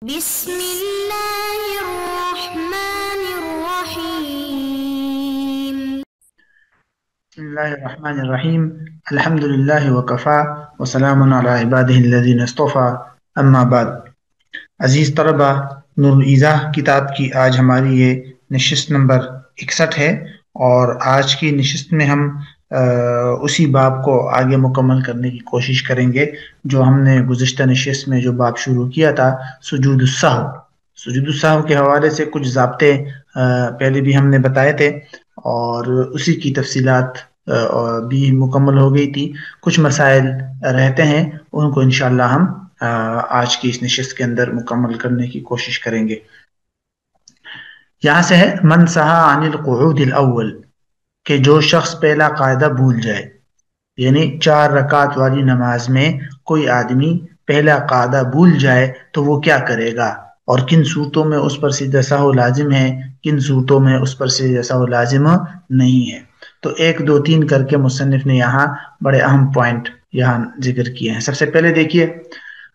بسم اللہ الرحمن الرحیم بسم اللہ الرحمن الرحیم الحمد للہ وکفا وسلام علی عبادہ الذین اصطفیٰ اما بعد۔ عزیز طلبہ، نور الایضاح کتاب کی آج ہماری یہ نشست نمبر 61 ہے، اور آج کی نشست میں ہم اسی باب کو آگے مکمل کرنے کی کوشش کریں گے جو ہم نے گزشتہ نشست میں جو باب شروع کیا تھا، سجود السہو۔ سجود السہو کے حوالے سے کچھ ضابطے پہلے بھی ہم نے بتائے تھے، اور اسی کی تفصیلات بھی مکمل ہو گئی تھی۔ کچھ مسائل رہتے ہیں، ان کو انشاءاللہ ہم آج کی اس نشست کے اندر مکمل کرنے کی کوشش کریں گے۔ یہاں سے ہے من سہا عن القعود الاول، کہ جو شخص پہلا قاعدہ بھول جائے، یعنی 4 رکعت والی نماز میں کوئی آدمی پہلا قاعدہ بھول جائے تو وہ کیا کرے گا، اور کن صورتوں میں اس پر سجدہ سہو لازم ہے، کن صورتوں میں اس پر سجدہ سہو لازم نہیں ہے۔ تو 1 2 3 کر کے مصنف نے یہاں بڑے اہم پوائنٹ یہاں ذکر کیے ہیں۔ سب سے پہلے دیکھیے،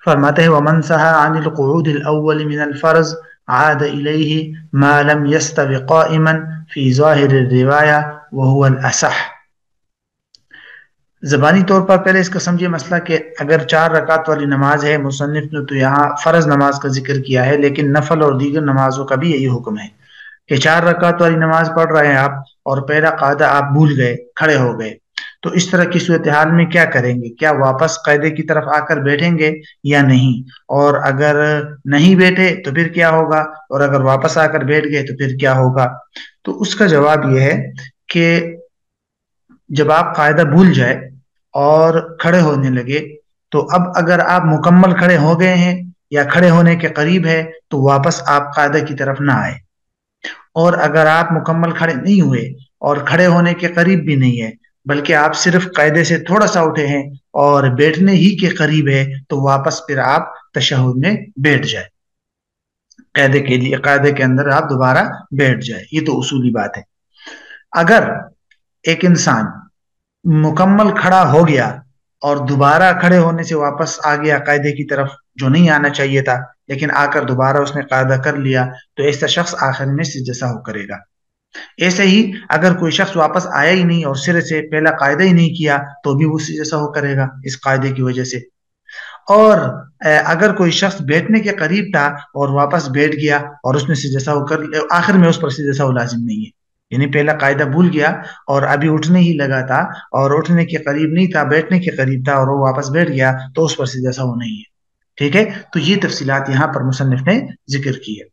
فرماتے ہیں وَمَنْ سَهَا عَنِ الْقُعُودِ الْأَوَّلِ مِنَ الْفَرْضِ عَادَ إِلَيْهِ مَا لَمْ يَسْتَوِ قَائِمًا فِي ظَاهِرِ الرِّوَايَةِ وَهُوَ الْأَصَحُّ۔ زبانی طور پر پہلے اس کا سمجھے مسئلہ کہ اگر 4 رکعت والی نماز ہے، مصنف نے تو یہاں فرض نماز کا ذکر کیا ہے، لیکن نفل اور دیگر نمازوں کا بھی یہی حکم ہے کہ 4 رکعت والی نماز پڑھ رہے ہیں آپ، اور پہلا قاعدہ آپ بھول گئے، کھڑے ہو گئے، تو اس طرح کی صورتحال میں کیا کریں گے؟ کیا واپس قاعدے کی طرف آ کر بیٹھیں گے یا نہیں؟ اور اگر نہیں بیٹھے تو پھر کیا ہوگا؟ اور اگر واپس آ کر بیٹھ گئے تو پھر کیا ہوگا؟ تو اس کا جواب یہ ہے کہ جب آپ قاعدہ بھول جائے اور کھڑے ہونے لگے، تو اب اگر آپ مکمل کھڑے ہو گئے ہیں یا کھڑے ہونے کے قریب ہے تو واپس آپ قاعدہ کی طرف نہ آئے، اور اگر آپ مکمل کھڑے نہیں ہوئے اور کھڑے ہونے کے قریب بھی نہیں ہے، بلکہ آپ صرف قاعدے سے تھوڑا سا اٹھے ہیں اور بیٹھنے ہی کے قریب ہے، تو واپس پھر آپ تشہد میں بیٹھ جائے، قاعدے کے اندر آپ دوبارہ بیٹھ جائے۔ یہ تو اصولی بات ہے۔ اگر ایک انسان مکمل کھڑا ہو گیا اور دوبارہ کھڑے ہونے سے واپس آ گیا قاعدے کی طرف، جو نہیں آنا چاہیے تھا، لیکن آ کر دوبارہ اس نے قاعدہ کر لیا، تو ایسا شخص آخر میں سجدہ سہو کرے گا۔ ایسے ہی اگر کوئی شخص واپس آیا ہی نہیں اور سرے سے پہلا قاعدہ ہی نہیں کیا تو بھی وہ سجدہ سہو کرے گا اس قاعدے کی وجہ سے۔ اور اگر کوئی شخص بیٹھنے کے قریب تھا اور واپس بیٹھ گیا اور اس نے سجدہ سہو کر لیا، آخر میں اس پر سجدہ سہو لازم نہیں ہے، یعنی پہلا قاعدہ بھول گیا اور ابھی اٹھنے ہی لگا تھا اور اٹھنے کے قریب نہیں تھا، بیٹھنے کے قریب تھا اور وہ واپس بیٹھ گیا، تو اس پر سجدہ سہو نہیں ہے۔ ٹھیک ہے، تو یہ تفصیلات یہاں پر مصنف نے ذکر کی ہے۔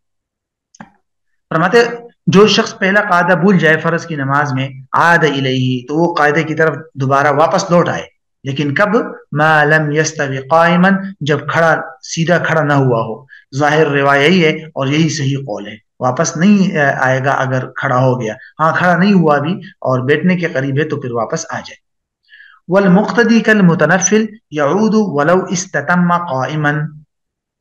فرماتے جو شخص پہلا قاعدہ بھول جائے فرض کی نماز میں، عاد الیہ، تو وہ قاعدے کی طرف دوبارہ واپس لوٹ آئے، لیکن کب؟ ما لم یستوی قائما، جب سیدھا کھڑا نہ ہوا ہو۔ ظاہر روایت یہی ہے اور یہی صحیح قول ہے، واپس نہیں آئے گا اگر کھڑا ہو گیا، ہاں کھڑا نہیں ہوا بھی اور بیٹھنے کے قریب ہے تو پھر واپس آ جائے۔ والمقتدی کالمتنفل یعود ولو استتم قائما،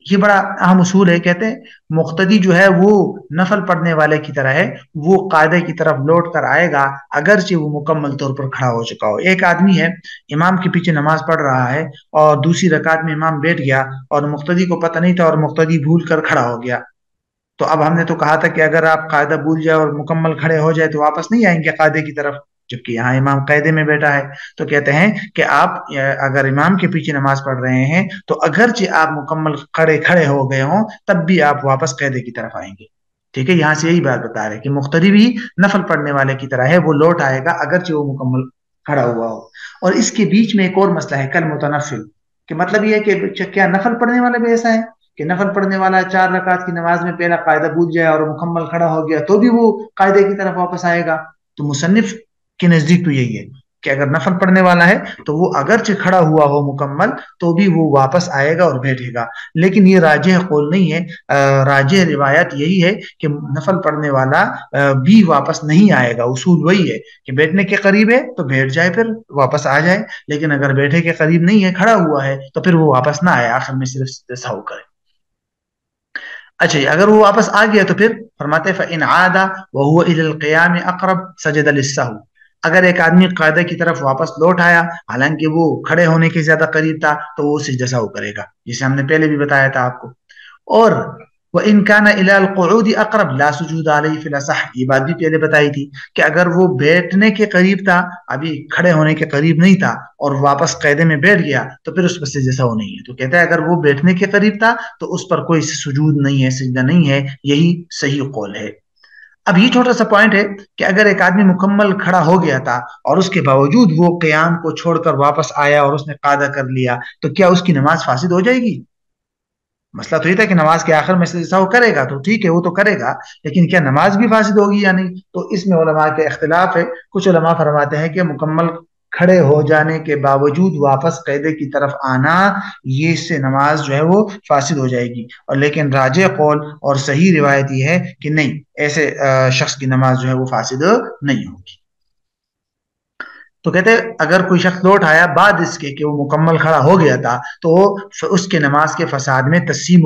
یہ بڑا اہم اصول ہے۔ کہتے ہیں مقتدی جو ہے وہ نفل پڑھنے والے کی طرح ہے، وہ قاعدے کی طرف لوٹ کر آئے گا اگرچہ وہ مکمل طور پر کھڑا ہو چکا ہو۔ ایک آدمی ہے، امام کے پیچھے نماز پڑھ رہا ہے اور دوسری رکعت میں امام بیٹھ گیا اور مقتدی کو پتہ نہیں تھا اور مقتدی بھول کر کھڑا ہو گیا، تو اب ہم نے تو کہا تھا کہ اگر آپ قاعدہ بھول جائے اور مکمل کھڑے ہو جائے تو واپس نہیں آئیں گے قاعدے کی طرف، جبکہ یہاں امام قاعدے میں بیٹھا ہے۔ تو کہتے ہیں کہ آپ اگر امام کے پیچھے نماز پڑھ رہے ہیں تو اگرچہ آپ مکمل کھڑے ہو گئے ہوں تب بھی آپ واپس قاعدے کی طرف آئیں گے۔ ٹھیک ہے، یہاں سے یہی بات بتا رہے ہیں کہ مقتدی بھی نفل پڑھنے والے کی طرح ہے، وہ لوٹ آئے گا اگرچہ وہ مکمل کھڑا ہوا ہو۔ اور اس کے بیچ میں ایک اور مسئلہ ہے کل متنفل، کہ مطلب یہ ہے کہ کیا نفل پڑھنے والا بھی ایسا ہے کہ نفل پڑھنے والا 4 رکعت کی نماز میں پہلا قاعدہ بھول جائے اور مکمل کھڑا ہو گیا تو بھی وہ قاعدے کی طرف واپس آئے گا؟ تو مصنف کے نزدیک تو یہی ہے کہ اگر نفل پڑھنے والا ہے تو وہ اگرچہ کھڑا ہوا ہو مکمل تو بھی وہ واپس آئے گا اور بیٹھے گا، لیکن یہ راجح قول نہیں ہے۔ راجح روایت یہی ہے کہ نفل پڑھنے والا بھی واپس نہیں آئے گا۔ اصول وہی ہے کہ بیٹھنے کے قریب ہے تو بیٹھ جائے، پھر واپس آ جائے، لیکن اگر بیٹھے کے قریب نہیں ہے، کھڑا ہوا ہے، تو پھر وہ واپس نہ آئے، آخر میں صرف سہو کرے۔ اچھا، اگر وہ واپس آ گیا تو پھر فرماتے فَإِنْ عَادَ وَهُوَ إِلَى الْقِيَامِ أَقْرَبَ سَجَدَ لِلسَّهْوِ، اگر ایک آدمی قاعدہ کی طرف واپس لوٹ آیا حالانکہ وہ کھڑے ہونے کے زیادہ قریب تھا تو وہ سجدہ سہو کرے گا، جسے ہم نے پہلے بھی بتایا تھا آپ کو۔ اور وَإِن كَانَ إِلَى الْقُعُودِ أَقْرَبَ لَا سُجُودَ عَلَيْهِ فِي الْأَصَحِّ، یہ بات بھی پہلے بتائی تھی کہ اگر وہ بیٹھنے کے قریب تھا، ابھی کھڑے ہونے کے قریب نہیں تھا اور واپس قاعدے میں بیٹھ گیا تو پھر اس پر سجدہ سہو نہیں ہے. تو کہتا ہے اگر وہ بیٹھنے کے قریب تھا تو اس پر کوئی سجود نہیں ہے، سجدہ نہیں ہے. یہی صحیح قول ہے. اب یہ چھوٹا سا پوائنٹ ہے کہ اگر ایک آدمی مکمل کھڑا ہو گیا تھا اور اس کے باوجود وہ قیام کو چھوڑ کر واپس آیا اور اس نے قاعدہ کر لیا تو کیا اس کی نماز فاسد ہو جائے گی؟ مسئلہ تو یہ تھا کہ نماز کے آخر میں سجدہ سہو کرے گا، تو ٹھیک ہے وہ تو کرے گا، لیکن کیا نماز بھی فاسد ہوگی یا نہیں؟ تو اس میں علماء کے اختلاف ہے. کچھ علماء فرماتے ہیں کہ مکمل کھڑے ہو جانے کے باوجود واپس قاعدے کی طرف آنا، یہ اس سے نماز جو ہے وہ فاسد ہو جائے گی. اور لیکن راجح قول اور صحیح روایت یہ ہے کہ نہیں، ایسے شخص کی نماز جو ہے وہ فاسد نہیں ہوگی. تو کہتے ہیں اگر کوئی شخص لوٹ آیا بعد اس کے کہ وہ مکمل کھڑا ہو گیا تھا تو اس کے نماز کے فساد میں تصحیح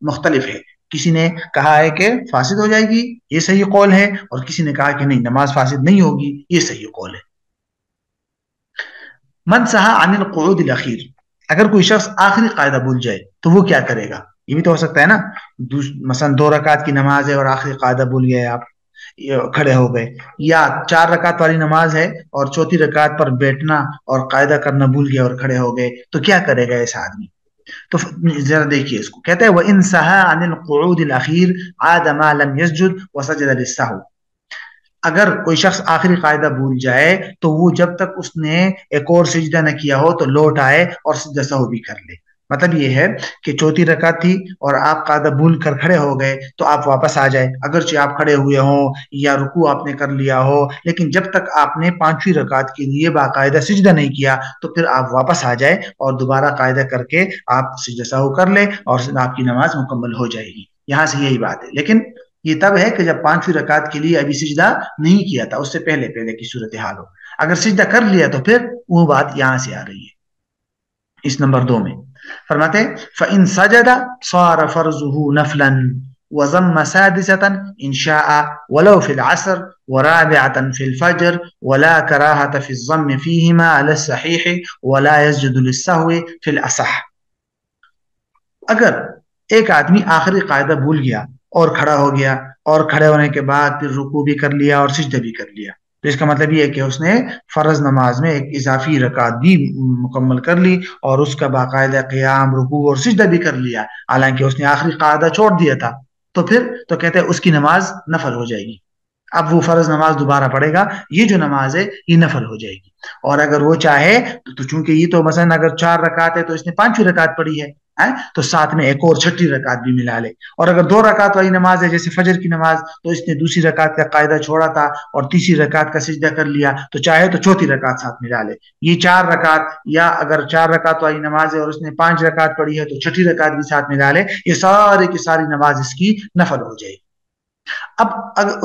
مختلف ہے. کسی نے کہا ہے کہ فاسد ہو جائے گی، یہ صحیح قول ہے، اور کسی نے کہا کہ نہیں، نماز فاسد نہیں ہوگی، یہ صحیح قول ہے. من سہا عن القعود الاخیر، اگر کوئی شخص آخری قاعدہ بھول جائے تو وہ کیا کرے گا؟ یہ بھی تو ہو سکتا ہے نا، مثلا 2 رکعت کی نماز ہے اور آخری قاعدہ بھول گئے آپ، کھڑے ہو گئے، یا 4 رکعت والی نماز ہے اور چوتھی رکعت پر بیٹھنا اور قاعدہ کرنا بھول گئے اور کھڑے ہو گئے، تو کیا کرے گا ایسا آدمی؟ تو ذرا دیکھیے اس کو. کہتے ہیں وَإِن سَهَا عَنِ الْقُعُودِ الْأَخِيرِ عَادَ مَا لَمْ يَسْجُدْ وَسَجَدَ لِلسَّهْوِ. اگر کوئی شخص آخری قاعدہ بھول جائے تو وہ جب تک اس نے ایک اور سجدہ نہ کیا ہو تو لوٹ آئے اور سجدہ سہو بھی کر لے. مطلب یہ ہے کہ چوتھی رکعت تھی اور آپ قاعدہ بھول کر کھڑے ہو گئے تو آپ واپس آ جائے، اگرچہ آپ کھڑے ہوئے ہوں یا رکوع آپ نے کر لیا ہو، لیکن جب تک آپ نے 5ویں رکعت کے لیے باقاعدہ سجدہ نہیں کیا تو پھر آپ واپس آ جائے اور دوبارہ قاعدہ کر کے آپ سجدہ سہو کر لیں اور آپ کی نماز مکمل ہو جائے گی. یہاں سے یہی بات ہے. لیکن یہ تب ہے کہ جب 5ویں رکعت کے لیے ابھی سجدہ نہیں کیا تھا، اس سے پہلے کی صورتحال ہو. اگر سجدہ کر لیا تو پھر وہ بات یہاں سے آ رہی ہے اس نمبر 2 میں. فرماتے ہیں فَإِن سَجَدَ صَارَ فَرْضُهُ نَفْلًا وَضَمَّ سَادِسَةً إِن شَاءَ وَلَوْ فِي الْعَصْرِ وَرَابِعَةً فِي الْفَجْرِ وَلَا كَرَاهَةَ فِي الضَّمِّ فِيهِمَا عَلَى الصَّحِيحِ وَلَا يَسْجُدُ لِلسَّهْوِ فِي الْأَصَحِّ. اگر ایک آدمی آخری قاعدہ بھول گیا اور کھڑا ہو گیا اور کھڑے ہونے کے بعد پھر رکوع بھی کر لیا اور سجدہ بھی کر لیا، تو اس کا مطلب یہ ہے کہ اس نے فرض نماز میں ایک اضافی رکعت بھی مکمل کر لی اور اس کا باقاعدہ قیام، رکوع اور سجدہ بھی کر لیا، حالانکہ اس نے آخری قاعدہ چھوڑ دیا تھا. تو پھر تو کہتے ہیں اس کی نماز نفل ہو جائے گی. اب وہ فرض نماز دوبارہ پڑھے گا، یہ جو نماز ہے یہ نفل ہو جائے گی. اور اگر وہ چاہے تو چونکہ یہ تو مثلا اگر 4 رکعت ہے تو اس نے 5ویں رکعت پڑھی ہے تو ساتھ میں ایک اور 6ٹھی رکعت بھی ملا لے. اور اگر 2 رکعت والی نماز ہے جیسے فجر کی نماز تو اس نے دوسری رکعت کا قاعدہ چھوڑا تھا اور تیسری رکعت کا سجدہ کر لیا، تو چاہے تو چوتھی رکعت ساتھ ملا لے. یہ 4 رکعت، یا اگر 4 رکعت والی نماز ہے اور اس نے 5 رکعت پڑھی ہے تو 6ٹھی رکعت بھی ساتھ ملا لے. یہ ساری کی ساری نماز اس کی نفل ہو جائے گی. اب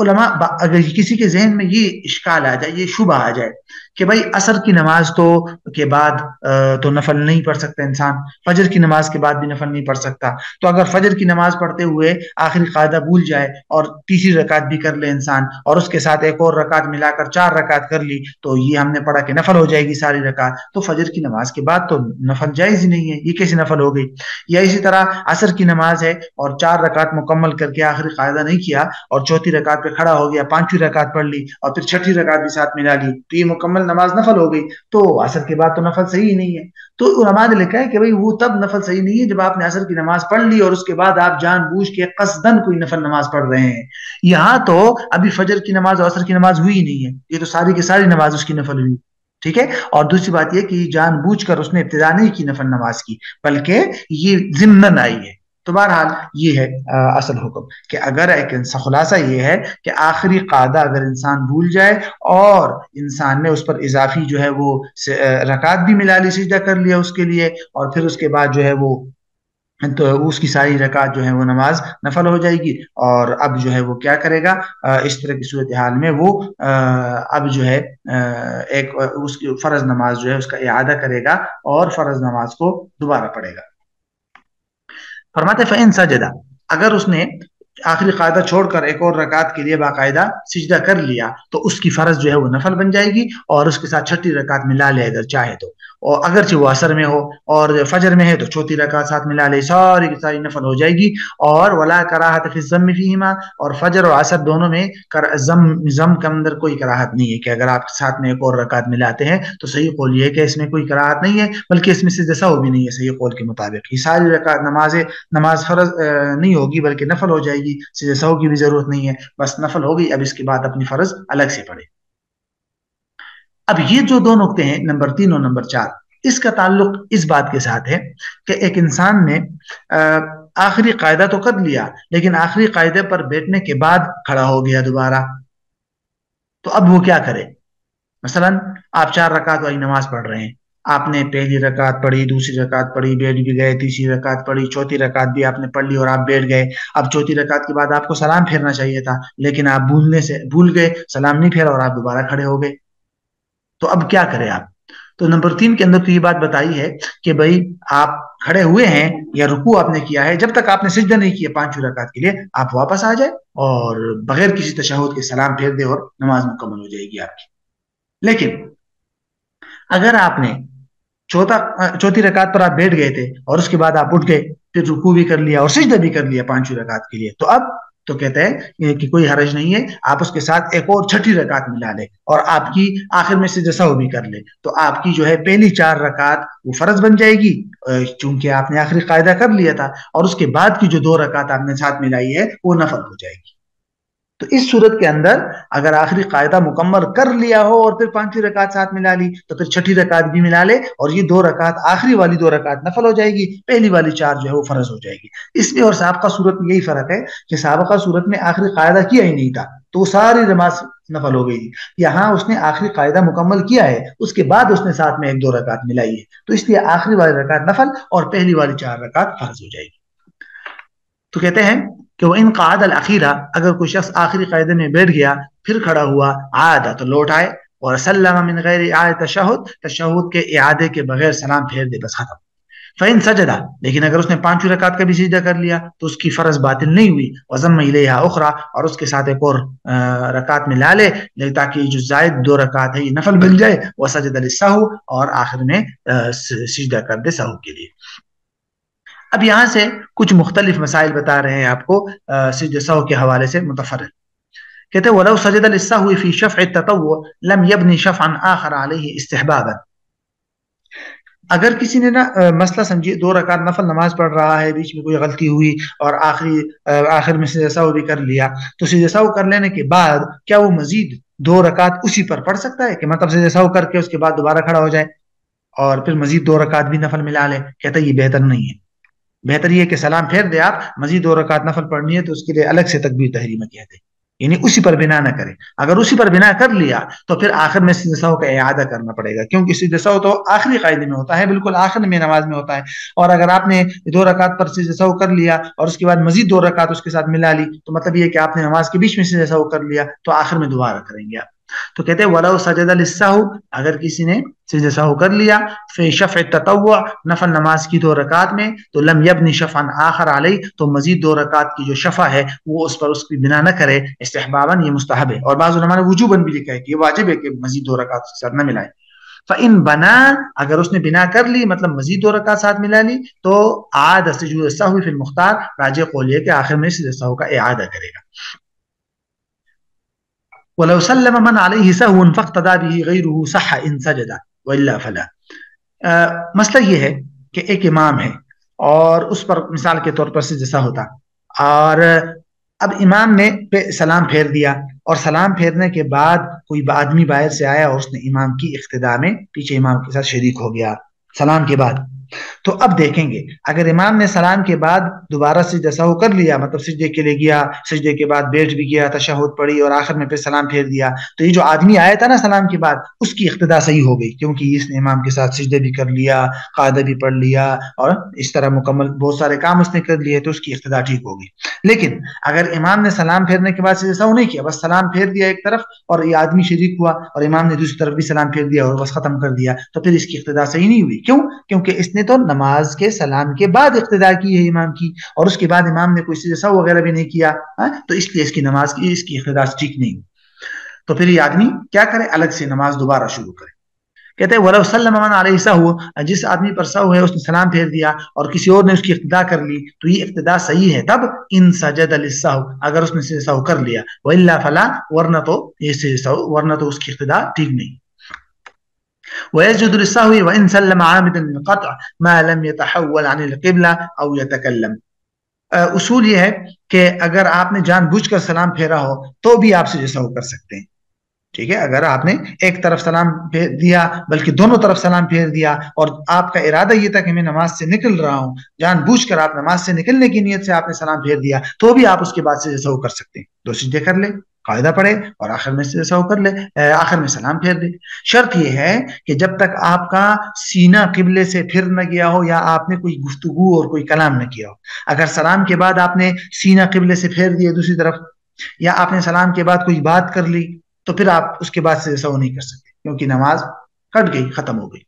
علماء اگر کسی کے ذہن میں یہ اشکال آ جائے، یہ شبہ آ جائے کہ بھائی عصر کی نماز تو کے بعد تو نفل نہیں پڑھ سکتا انسان، فجر کی نماز کے بعد بھی نفل نہیں پڑھ سکتا، تو اگر فجر کی نماز پڑھتے ہوئے آخری قاعدہ بھول جائے اور تیسری رکعت بھی کر لے انسان اور اس کے ساتھ ایک اور رکعت ملا کر 4 رکعت کر لی تو یہ ہم نے پڑھا کہ نفل ہو جائے گی ساری رکعت. تو فجر کی نماز کے بعد تو نفل جائز ہی نہیں ہے، یہ کیسے نفل ہو گئی؟ یا اسی طرح عصر کی نماز ہے اور 4 رکعت مکمل کر کے آخری قاعدہ نہیں کیا اور چوتھی رکعت پہ کھڑا ہو گیا، 5ویں رکعت پڑھ لی اور پھر 6ٹھی رکعت بھی ساتھ ملا لی، تو یہ مکمل نماز نفل ہو گئی. تو عصر کے بعد تو نفل صحیح ہی نہیں ہے. تو علماء نے لکھا ہے کہ بھئی وہ تب نفل صحیح نہیں ہے جب آپ نے عصر کی نماز پڑھ لی اور اس کے بعد آپ جان بوجھ کے قصدن کوئی نفل نماز پڑھ رہے ہیں. یہاں تو ابھی فجر کی نماز اور عصر کی نماز ہوئی ہی نہیں ہے، یہ تو ساری کی ساری نماز اس کی نفل ہوئی. ٹھیک ہے. اور دوسری بات یہ کہ جان بوجھ کر اس نے ابتدا نہیں کی نفل نماز کی، بلکہ یہ ضمناً آئی ہے. تو بہرحال یہ ہے اصل حکم کہ اگر ایک خلاصہ یہ ہے کہ آخری قاعدہ اگر انسان بھول جائے اور انسان نے اس پر اضافی جو ہے وہ رکعت بھی ملا لی، سجدہ کر لیا اس کے لیے، اور پھر اس کے بعد جو ہے وہ تو اس کی ساری رکعت جو ہے وہ نماز نفل ہو جائے گی. اور اب جو ہے وہ کیا کرے گا اس طرح کی صورتحال میں؟ وہ اب جو ہے ایک اس کی فرض نماز جو ہے اس کا اعادہ کرے گا اور فرض نماز کو دوبارہ پڑھے گا. فرماتے فَإِن سَجَدَ، اگر اس نے آخری قاعدہ چھوڑ کر ایک اور رکعت کے لیے باقاعدہ سجدہ کر لیا تو اس کی فرض جو ہے وہ نفل بن جائے گی اور اس کے ساتھ 6ٹھی رکعت ملا لے اگر چاہے تو. اور اگرچہ وہ عصر میں ہو، اور فجر میں ہے تو چوتھی رکعت ساتھ ملا لے، ساری کی ساری نفل ہو جائے گی. اور ولا کراہت فی الضم فیہما، اور فجر اور عصر دونوں میں ضم کے اندر کوئی کراہت نہیں ہے کہ اگر آپ ساتھ میں ایک اور رکعت ملاتے ہیں تو صحیح قول یہ ہے کہ اس میں کوئی کراہت نہیں ہے، بلکہ اس میں سے سہو بھی نہیں ہے صحیح قول کے مطابق. یہ ساری رکعت نماز فرض نہیں ہوگی بلکہ نفل ہو جائے گی، سہو کی بھی ضرورت نہیں ہے، بس نفل ہوگی. اب اس کے بعد اپنی فرض الگ سے پڑھے. اب یہ جو دو نقطے ہیں نمبر 3 اور نمبر 4، اس کا تعلق اس بات کے ساتھ ہے کہ ایک انسان نے آخری قاعدہ تو کر لیا، لیکن آخری قاعدے پر بیٹھنے کے بعد کھڑا ہو گیا دوبارہ، تو اب وہ کیا کرے؟ مثلا آپ 4 رکعت والی نماز پڑھ رہے ہیں، آپ نے پہلی رکعت پڑھی، دوسری رکعت پڑھی، بیٹھ بھی گئے، تیسری رکعت پڑھی، چوتھی رکعت بھی آپ نے پڑھ لی اور آپ بیٹھ گئے. اب چوتھی رکعت کے بعد آپ کو سلام پھیرنا چاہیے تھا، لیکن آپ بھول گئے، سلام نہیں پھیرا اور آپ دوبارہ کھڑے ہو گئے. تو اب کیا کریں آپ؟ تو نمبر 3 کے اندر تو یہ بات بتائی ہے کہ بھائی آپ کھڑے ہوئے ہیں یا رکوع آپ نے کیا ہے، جب تک آپ نے سجدہ نہیں کیا 5ویں رکعت کے لیے، آپ واپس آ جائے اور بغیر کسی تشہد کے سلام پھیر دے اور نماز مکمل ہو جائے گی آپ کی. لیکن اگر آپ نے چوتھی رکعت پر آپ بیٹھ گئے تھے اور اس کے بعد آپ اٹھ گئے، پھر رکوع بھی کر لیا اور سجدہ بھی کر لیا 5ویں رکعت کے لیے، تو اب تو کہتے ہیں کہ کوئی حرج نہیں ہے، آپ اس کے ساتھ ایک اور 6ٹھی رکعت ملا لیں اور آپ کی آخر میں سے سہو بھی کر لیں، تو آپ کی جو ہے پہلی 4 رکعت وہ فرض بن جائے گی چونکہ آپ نے آخری قاعدہ کر لیا تھا، اور اس کے بعد کی جو 2 رکعت آپ نے ساتھ ملائی ہے وہ نفل ہو جائے گی. تو اس صورت کے اندر اگر آخری قاعدہ مکمل کر لیا ہو اور پھر 5ویں رکعت ساتھ ملا لی تو پھر 6ٹھی رکعت بھی ملا لے اور یہ 2 رکعت آخری والی 2 رکعت نفل ہو جائے گی، پہلی والی 4 جو ہے وہ فرض ہو جائے گی. اس میں اور سابقہ صورت میں یہی فرق ہے کہ سابقہ صورت میں آخری قاعدہ کیا ہی نہیں تھا تو وہ ساری نماز نفل ہو گئی تھی. یہاں اس نے آخری قاعدہ مکمل کیا ہے، اس کے بعد اس نے ساتھ میں 1-2 رکعت ملائی ہے، تو اس لیے آخری والی رکعت نفل اور پہلی والی 4 رکعت فرض ہو جائے گی. تو کہتے ہیں کہ وہ ان قعد الاخیرہ، اگر کوئی شخص آخری قاعدے میں بیٹھ گیا پھر کھڑا ہوا، عادہ تو لوٹ آئے، اور سلم من غیر اعادہ تشہد کے اعادے کے بغیر سلام پھیر دے، بس ختم. فإن سجدہ، لیکن اگر اس نے 5ویں رکعت کا بھی سجدہ کر لیا تو اس کی فرض باطل نہیں ہوئی. وضم الیہا اخرى، اور اس کے ساتھ ایک اور رکعت ملا لے تاکہ جو زائد 2 رکعت ہے یہ نفل بن جائے. وسجد للسہو، اور آخر میں سجدہ کر دے سہو کے لیے. اب یہاں سے کچھ مختلف مسائل بتا رہے ہیں آپ کو سجدہ سہو کے حوالے سے متفرد. کہتے ہیں وَلَوْ سَجَدَ لِلسَّهْوِ فِي شَفْعِ التَّطَوُّعِ لَمْ يَبْنِ شَفْعًا آخَرَ عَلَيْهِ اسْتِحْبَابًا. اگر کسی نے مسئلہ سمجھیے 2 رکعت نفل نماز پڑھ رہا ہے، بیچ میں کوئی غلطی ہوئی اور آخر میں سجدہ سہو بھی کر لیا، تو سجدہ سہو کر لینے کے بعد کیا وہ مزید 2 رکعت اسی پر پڑھ سکتا ہے کہ مطلب سجدہ سہو کر کے اس کے بعد دوبارہ کھڑا ہو جائے اور پھر مزید 2 رکعت بھی نفل ملا لے؟ کہتا ہے یہ بہتر نہیں ہے. بہتر یہ کہ سلام پھیر دے، آپ مزید 2 رکعت نفل پڑھنی ہے تو اس کے لیے الگ سے تکبیر تحریمہ کہتے ہیں، یعنی اسی پر بنا نہ کرے. اگر اسی پر بنا کر لیا تو پھر آخر میں سجدہ سہو کا اعادہ کرنا پڑے گا، کیونکہ سجدہ سہو تو آخری قاعدے میں ہوتا ہے، بالکل آخر میں نماز میں ہوتا ہے. اور اگر آپ نے 2 رکعت پر سجدہ سہو کر لیا اور اس کے بعد مزید 2 رکعت اس کے ساتھ ملا لی تو مطلب یہ کہ آپ نے نماز کے بیچ میں سجدہ سہو کر لیا تو آخر میں دوبارہ کریں گے آپ. تو کہتے ہیں وَلَوْ سَجَدَ لِلسَّهْوِ، اگر کسی نے سجدہ سہو کر لیا فی شفع التطوع، نفل نماز کی 2 رکعت میں، تو لم یبنی شفعا آخر علیہ، تو مزید 2 رکعت کی جو شفع ہے وہ اس پر اس کی بنا نہ کرے. استحباباً، یہ مستحب ہے، اور بعض علماء نے وجوباً بھی لکھا ہے کہ یہ واجب ہے کہ مزید 2 رکعت کے ساتھ نہ ملائے. فَإِن بنا، اگر اس نے بنا کر لی مطلب مزید 2 رکعت ساتھ ملا لی، تو عاد سجود السہو فی المختار، راجح قول یہ کہ آخر میں سجود السہو کا اعادہ کرے گا. وَلَوْ سَلَّمَ مَنْ عَلَيْهِ سَهْوٌ فَاقْتَدَى بِهِ غَيْرُهُ صَحَّ إِنْ سَجَدَ وَإِلَّا فَلَا. مسئلہ یہ ہے کہ ایک امام ہے اور اس پر مثال کے طور پر سجدہ سہو ہوتا، اور اب امام نے سلام پھیر دیا، اور سلام پھیرنے کے بعد کوئی آدمی باہر سے آیا اور اس نے امام کی اقتداء میں پیچھے امام کے ساتھ شریک ہو گیا سلام کے بعد. تو اب دیکھیں گے اگر امام نے سلام کے بعد دوبارہ سجدہ سہو کر لیا، مطلب سجدے کے لیے گیا، سجدے کے بعد بیٹھ بھی گیا، تشہد پڑھی اور آخر میں پھر سلام پھیر دیا، تو یہ جو آدمی آیا تھا نا سلام کے بعد، اس کی اقتداء صحیح ہو گئی، کیونکہ اس نے امام کے ساتھ سجدے بھی کر لیا، قاعدہ بھی پڑھ لیا، اور اس طرح مکمل بہت سارے کام اس نے کر لیے، تو اس کی اقتداء ٹھیک ہو گئی. لیکن اگر امام نے سلام پھیرنے کے بعد سجدہ سہو نہیں کیا، بس سلام پھیر دیا ایک طرف اور یہ آدمی شریک ہوا اور امام نے دوسری طرف بھی سلام پھیر دیا اور بس ختم کر دیا، تو پھر اس کی اقتداء صحیح نہیں ہوئی. کیوں؟ کیونکہ اس نے تو نماز کے سلام کے بعد اقتداء کی ہے امام کی، اور اس کے بعد امام نے کوئی سجدہ سہو وغیرہ بھی نہیں کیا، تو اس لیے اس کی نماز کی اس کی اقتداء ٹھیک نہیں ہوئی. تو پھر یہ آدمی کیا کرے؟ الگ سے نماز دوبارہ شروع کرے. کہتے ہیں وَلَوْ سَلَّمَ مَنْ عَلَيْهِ سَهْوٌ، جس آدمی پر سہو ہے اس نے سلام پھیر دیا اور کسی اور نے اس کی اقتدا کر لی تو یہ اقتدا صحیح ہے تب ان سجد للسہو، اگر اس نے سہو کر لیا، وَإِلَّا فَلَا، ورنہ تو یہ سہو، ورنہ تو اس کی اقتدا ٹھیک نہیں۔ وَيَسْجُدُ لِلسَّهْوِ وَإِنْ سَلَّمَ عَامِدًا لِلْقَطْعِ مَا لَمْ يَتَحَوَّلْ عَنِ الْقِبْلَةِ أَوْ يَتَكَلَّمْ۔ اصول یہ ہے کہ اگر آپ نے جان بوجھ کر سلام پھیرا ہو تو بھی آپ سجدہ سہو کر سکتے ہیں، ٹھیک ہے؟ اگر آپ نے ایک طرف سلام پھیر دیا بلکہ دونوں طرف سلام پھیر دیا اور آپ کا ارادہ یہ تھا کہ میں نماز سے نکل رہا ہوں، جان بوجھ کر آپ نماز سے نکلنے کی نیت سے آپ نے سلام پھیر دیا تو بھی آپ اس کے بعد سجدہ سہو کر سکتے ہیں، دو سجدے کر لے، قاعدہ پڑھے اور آخر میں سجدہ سہو کر لے، آخر میں سلام پھیر دے۔ شرط یہ ہے کہ جب تک آپ کا سینہ قبلے سے پھر نہ گیا ہو یا آپ نے کوئی گفتگو اور کوئی کلام نہ کیا ہو۔ اگر سلام کے بعد آپ نے سینہ قبلے سے پھیر دیا دوسری طرف، یا آپ نے سلام کے بعد کوئی بات کر لی تو پھر آپ اس کے بعد سے سہو نہیں کر سکتے کیونکہ نماز کٹ گئی، ختم ہو گئی۔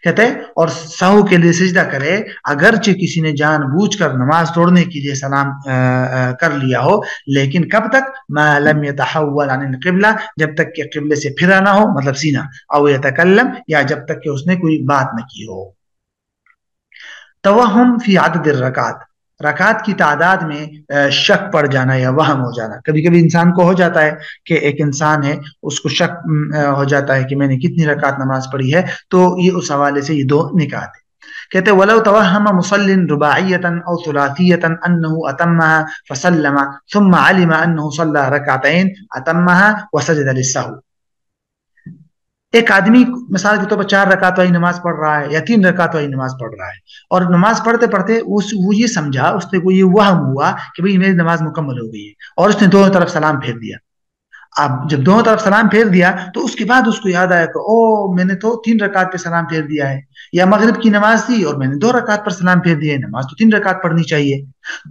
کہتے ہیں اور سہو کے لیے سجدہ کرے اگرچہ کسی نے جان بوجھ کر نماز توڑنے کے لیے سلام کر لیا ہو، لیکن کب تک؟ ما لم يتحول عن القبلہ، جب تک کہ قبلے سے پھرا نہ ہو، مطلب سینہ، او یتکلم، یا جب تک کہ اس نے کوئی بات نہ کی ہو۔ توہم فی عدد الرکعات، رکعات کی تعداد میں شک پڑ جانا یا وہم ہو جانا۔ کبھی کبھی انسان کو ہو جاتا ہے کہ ایک انسان ہے اس کو شک ہو جاتا ہے کہ میں نے کتنی رکعت نماز پڑھی ہے، تو یہ اس حوالے سے یہ دو نکات ہیں۔ کہتے ہیں وَلَوْ تَوَهَّمَ مُصَلٍّ رُبَاعِيَّةً أَوْ ثُلَاثِيَّةً أَنَّهُ أَتَمَّهَا فَسَلَّمَ ثُمَّ عَلِمَ أَنَّهُ صَلَّى رَكَعَتَيْنِ أَتَمَّهَا وَسَجَدَ لِلسَّهْوِ۔ ایک آدمی مثال کے طور پر 4 رکعت والی نماز پڑھ رہا ہے یا 3 رکعت والی نماز پڑھ رہا ہے، اور نماز پڑھتے پڑھتے وہ یہ سمجھا، اس نے کو یہ وہم ہوا کہ بھئی میری نماز مکمل ہو گئی ہے، اور اس نے دونوں طرف سلام پھیر دیا۔ اب جب دونوں طرف سلام پھیر دیا تو اس کے بعد اس کو یاد آیا کہ او میں نے تو 3 رکعت پہ سلام پھیر دیا ہے، یا مغرب کی نماز تھی اور میں نے 2 رکعت پر سلام پھیر دیا ہے، نماز تو 3 رکعت پڑھنی چاہیے۔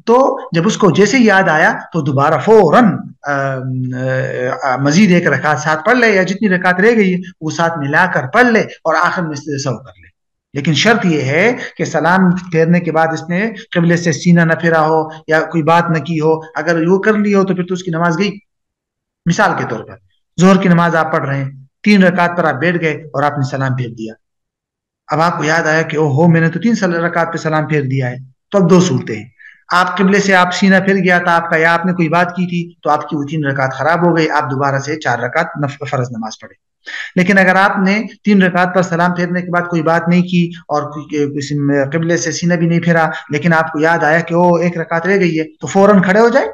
تو جب اس کو جیسے یاد آیا تو دوبارہ فوراً مزید 1 رکعت ساتھ پڑھ لے، یا جتنی رکعت رہ گئی وہ ساتھ ملا کر پڑھ لے اور آخر میں سجدہ سہو کر لے۔ لیکن شرط یہ ہے کہ سلام پھیرنے کے بعد اس نے قبلے سے سینہ نہ پھیرا ہو یا کوئی بات نہ کی ہو، اگر وہ کر لی ہو تو پھر تو اس کی نماز گئی۔ مثال کے طور پر ظہر کی نماز آپ پڑھ رہے ہیں، 3 رکعت پر آپ بیٹھ گئے اور آپ نے سلام پھیر دیا، اب آپ کو یاد آیا کہ او ہو میں نے تو 3 رکعت پہ سلام پھیر دیا ہے، تو اب 2 صورتیں ہیں۔ آپ قبلے سے آپ سینہ پھر گیا تھا آپ کا، یا آپ نے کوئی بات کی تھی تو آپ کی وہ 3 رکعت خراب ہو گئی، آپ دوبارہ سے 4 رکعت فرض نماز پڑھے۔ لیکن اگر آپ نے 3 رکعت پر سلام پھیرنے کے بعد کوئی بات نہیں کی اور کسی قبلے سے سینہ بھی نہیں پھیرا، لیکن آپ کو یاد آیا کہ او 1 رکعت رہ گئی ہے، تو فوراً کھڑے ہو جائے،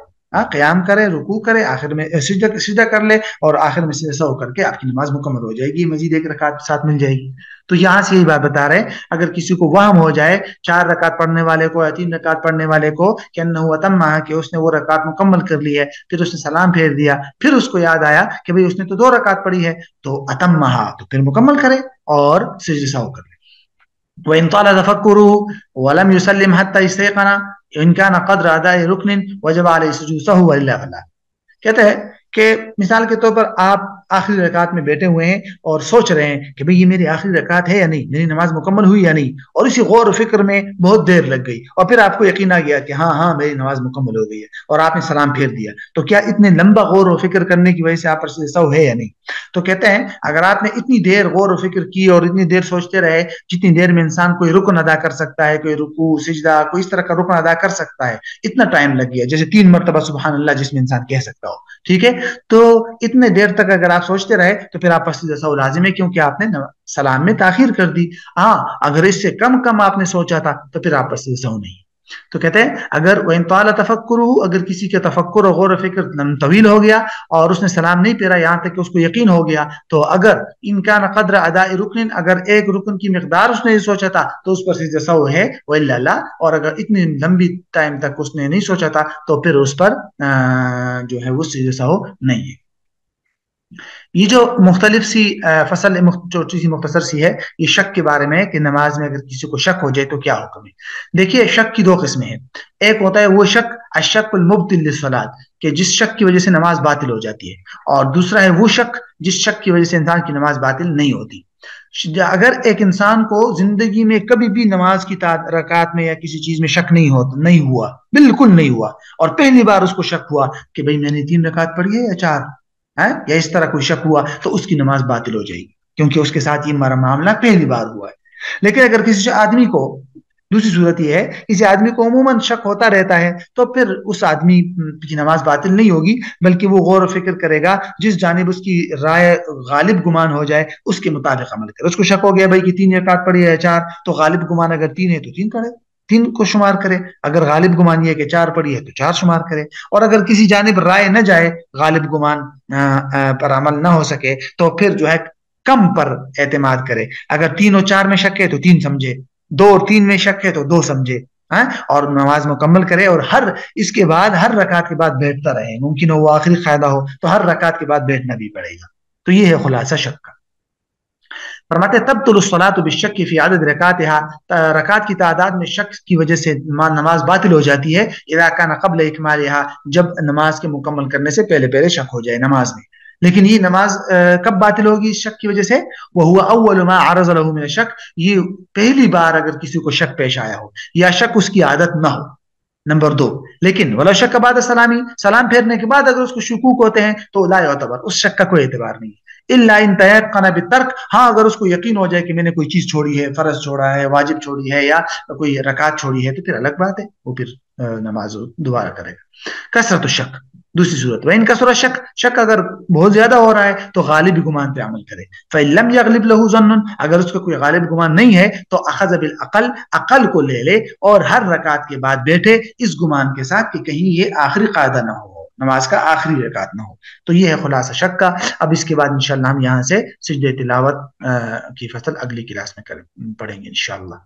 قیام کرے، رکوع کرے، آخر میں سجدہ کر لے اور آخر میں سجدہ سہو کر کے آپ کی نماز مکمل ہو جائے گی، مزید 1 رکعت ساتھ مل جائے گی۔ تو یہاں سے یہی بات بتا رہے ہیں اگر کسی کو وہم ہو جائے 4 رکعت پڑھنے والے کو یا 3 رکعت پڑھنے والے کو کہ انہ اتمھا، کہ اس نے وہ رکعت مکمل کر لی ہے، پھر اس نے سلام پھیر دیا، پھر اس کو یاد آیا کہ بھئی اس نے تو 2 رکعت پڑھی ہے، تو اتمھا، تو پھر مکمل کرے اور سجدہ سہو کر لے۔ وَإِن طَالَ تَفَكُّرُهُ وَلَمْ يُسَلِّمْ حَتَّى اسْتَيْقَنَ إِن كَانَ قَدْرَ أَدَاءِ رُكْنٍ وَجَبَ عَلَيْهِ سُجُودُ سَهْوٍ وَإِلَّا فَلَا۔ کہتے ہیں کہ مثال کے طور پر آپ آخری رکعت میں بیٹھے ہوئے ہیں اور سوچ رہے ہیں کہ بھئی یہ میری آخری رکعت ہے یا نہیں، میری نماز مکمل ہوئی یا نہیں، اور اسی غور و فکر میں بہت دیر لگ گئی اور پھر آپ کو یقین آ گیا کہ ہاں میری نماز مکمل ہو گئی ہے اور آپ نے سلام پھیر دیا، تو کیا اتنے لمبا غور و فکر کرنے کی وجہ سے آپ پر سہو ہے یا نہیں؟ تو کہتے ہیں اگر آپ نے اتنی دیر غور و فکر کی اور اتنی دیر سوچتے رہے جتنی دیر میں انسان کوئی رکن ادا کر سکتا ہے، کوئی رکوع سجدہ کوئی اس طرح کا رکن ادا کر سکتا ہے، اتنا ٹائم لگ گیا، جیسے 3 مرتبہ سبحان اللہ جس میں انسان کہہ سکتا ہو، ٹھیک ہے، تو اتنے دیر تک اگر آپ سوچتے رہے تو پھر آپ پر سجدہ سہو لازم ہے، کیونکہ آپ نے سلام میں تاخیر کر دی۔ ہاں اگر اس سے کم آپ نے سوچا تھا تو پھر آپ پر سجدہ سہو نہیں۔ تو کہتے ہیں اگر وَإِن طَالَ تَفَكُّرُهُ، اگر کسی کا تفکر اور غور و فکر طویل ہو گیا اور اس نے سلام نہیں پھیرا یہاں تک کہ اس کو یقین ہو گیا، تو اگر إِن كَانَ قَدْرَ أَدَاءِ رُكْنٍ، اگر ایک رکن کی مقدار اس نے یہ سوچا تھا تو اس پر سجدہ سہو ہے، وَإِلَّا لَا، اور اگر اتنی لمبی ٹائم تک اس نے نہیں سوچا تھا تو پھر اس پر جو ہے وہ سجدہ سہو نہیں ہے۔ یہ جو مختلف سی فصل چھوٹی سی مختصر سی ہے یہ شک کے بارے میں کہ نماز میں اگر کسی کو شک ہو جائے تو کیا حکم ہے۔ دیکھیے شک کی 2 قسمیں ہیں، ایک ہوتا ہے وہ شک الشک المبطل للصلاۃ، کہ جس شک کی وجہ سے نماز باطل ہو جاتی ہے، اور دوسرا ہے وہ شک جس شک کی وجہ سے انسان کی نماز باطل نہیں ہوتی۔ اگر ایک انسان کو زندگی میں کبھی بھی نماز کی رکعات میں یا کسی چیز میں شک نہیں ہوا، بالکل نہیں ہوا، اور پہلی بار اس کو شک ہوا کہ بھئی میں نے 3 رکعت پڑھی ہے یا 4، یا اس طرح کوئی شک ہوا، تو اس کی نماز باطل ہو جائے گی۔ کیونکہ اس کے ساتھ یہ معاملہ پہلی بار ہوا ہے. لیکن اگر کسی آدمی کو، دوسری صورت یہ ہے کسی آدمی کو عموماً شک ہوتا رہتا ہے تو پھر اس آدمی کی نماز باطل نہیں ہوگی، بلکہ وہ غور و فکر کرے گا، جس جانب اس کی رائے غالب گمان ہو جائے اس کے مطابق عمل کرے. اس کو شک ہو گیا بھائی کہ 3 رکعت پڑھی ہے 4، تو غالب گمان اگر 3 ہے تو 3 پڑھے، 3 کو شمار کرے. اگر غالب گمان یہ ہے کہ 4 پڑھی ہے تو 4 شمار کرے. اور اگر کسی جانب رائے نہ جائے، غالب گمان پر عمل نہ ہو سکے، تو پھر جو ہے کم پر اعتماد کرے. اگر 3 اور 4 میں شک ہے تو 3 سمجھے، 2 اور 3 میں شک ہے تو 2 سمجھے، اور نماز مکمل کرے. اور اس کے بعد ہر رکعت کے بعد بیٹھتا رہے. ممکن ہو وہ آخری قاعدہ ہو تو ہر رکعت کے بعد بیٹھنا بھی پڑے گا. تو یہ ہے خلاصہ شک کا. فرماتے تبطل الصلاۃ بالشک فی عدد رکعاتها، رکعات کی تعداد میں شک کی وجہ سے نماز باطل ہو جاتی ہے. اذا کان قبل اکمالها، جب نماز کے مکمل کرنے سے پہلے شک ہو جائے نماز میں. لیکن یہ نماز کب باطل ہوگی اس شک کی وجہ سے؟ وہو اول ما عرض له من الشک، یہ پہلی بار اگر کسی کو شک پیش آیا ہو یا شک اس کی عادت نہ ہو. نمبر 2، لیکن ولا شک بعد سلامی، سلام پھیرنے کے بعد اگر اس کو شکوک ہوتے ہیں تو لا یعتبر، اس شک کا کوئی اعتبار نہیں. الا ان تيقن بالترک، ہاں اگر اس کو یقین ہو جائے کہ میں نے کوئی چیز چھوڑی ہے، فرض چھوڑا ہے، واجب چھوڑی ہے، یا کوئی رکعت چھوڑی ہے، تو پھر الگ بات ہے، وہ پھر نماز دوبارہ کرے گا. کثرت الشک، دوسری صورت، وَإِن كَثُرَ الشَّكُ، شک اگر بہت زیادہ ہو رہا ہے تو غالب گمان پہ عمل کرے. فَإِن لَمْ يَغْلِبْ لَهُ ظَنٌّ، اگر اس کا کوئی غالب گمان نہیں ہے تو أَخَذَ بِالْعَقْلِ، عقل کو لے لے اور ہر رکعت کے بعد بیٹھے اس گمان کے ساتھ کہ کہیں یہ آخری قاعدہ نہ ہو، نماز کا آخری رکعت نہ ہو. تو یہ ہے خلاصہ شک کا. اب اس کے بعد انشاءاللہ ہم یہاں سے سجدہ تلاوت کی فصل اگلی کلاس میں پڑھیں گے انشاءاللہ.